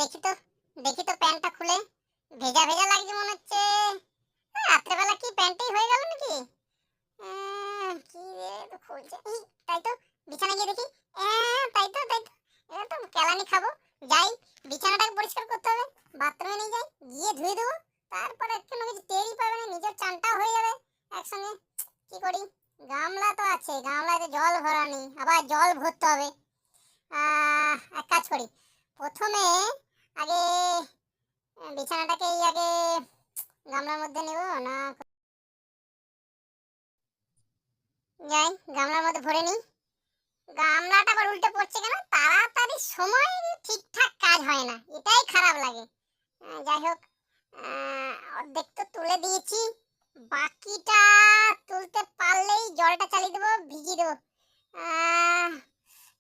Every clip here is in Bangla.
দেখি তো দেখি তো প্যান্টটা খুলে, ভেজা ভেজা লাগছে মনে হচ্ছে। রাত্রেবেলা কি প্যান্টেই হয়ে গেল নাকি? কি রে, তো খুলছে। তাই তো, বিছানা গিয়ে দেখি। তাই তো এবার তো কেলানি খাবো। যাই, বিছানাটাকে পরিষ্কার করতে হবে। বাথরুমে নিয়ে যাই, গিয়ে ধুয়ে দেবো। তারপরে কোনো কিছু টেরই পাবে না, নিজের চানটাও হয়ে যাবে একসঙ্গে। কি করি, গামলা তো আছে, গামলাতে জল ভরা নেই, আবার জল ভরতে হবে। এক কাজ করি, প্রথমে আগে বিছানাটাকে আগে গামলার মধ্যে নেব না, যাই গামলার মধ্যে ভরে নিই। গামলাটা আবার উল্টে পড়ছে কেন? তাড়াতাড়ি সময় ঠিকঠাক কাজ হয় না, এটাই খারাপ লাগে। যাই হোক, অর্ধেক তো তুলে দিয়েছি, বাকিটা তুলতে পারলেই জলটা চালিয়ে দেবো, ভিজিয়ে দেবো।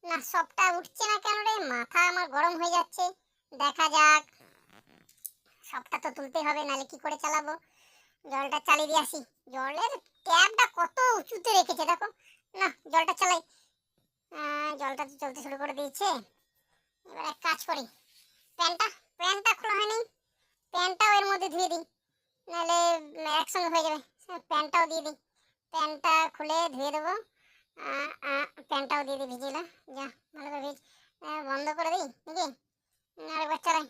না, সবটা উঠছে না কেন রে, মাথা আমার গরম হয়ে যাচ্ছে। দেখা যাক, সবটা তো তুলতে হবে, নাহলে কি করে চালাবো। জলটা চালিয়ে দিয়ে আসি। জলের ট্যাপটা কত উঁচুতে রেখেছে দেখো। না, জলটা চালাই। জলটা তো চলতে শুরু করে দিয়েছে। এবার এক কাজ করি, প্যান্টটা প্যান্টটা খোলা হয়নি, প্যান্টটাও এর মধ্যে ধুয়ে দিই, নাহলে একসঙ্গে হয়ে যাবে। প্যান্টটাও দিয়ে দিই, প্যান্টটা খুলে ধুয়ে দেবো। প্যান্টটাও দিয়ে দিই ভিজিয়ে, যা ভালো করে ভিজ। বন্ধ করে দিই নাকি? আরেকবার চালাই।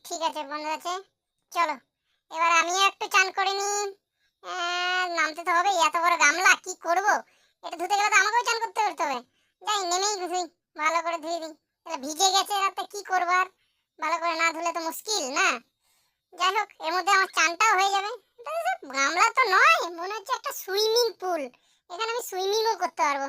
ঠিক আছে, বন্ধ আছে। চলো, এবার আমিও একটু চান করে নি। নামতে তো হবে, এত বড় গামলা কি করব? এটা ধুতে গেলে তো আমাকেও চান করতে হবে। যাই, নেমেই ধুই, ভালো করে ধুয়ে দিই। তাহলে ভিজে গেছে, রাতে কি করবার, ভালো করে না ধুলে তো মুশকিল না। যাই হোক, এর মধ্যে আমার চানটাও হয়ে যাবে। গামলা তো নয়, মনে হচ্ছে একটা সুইমিং পুল, এখানে আমি সুইমিংও করতে পারবো।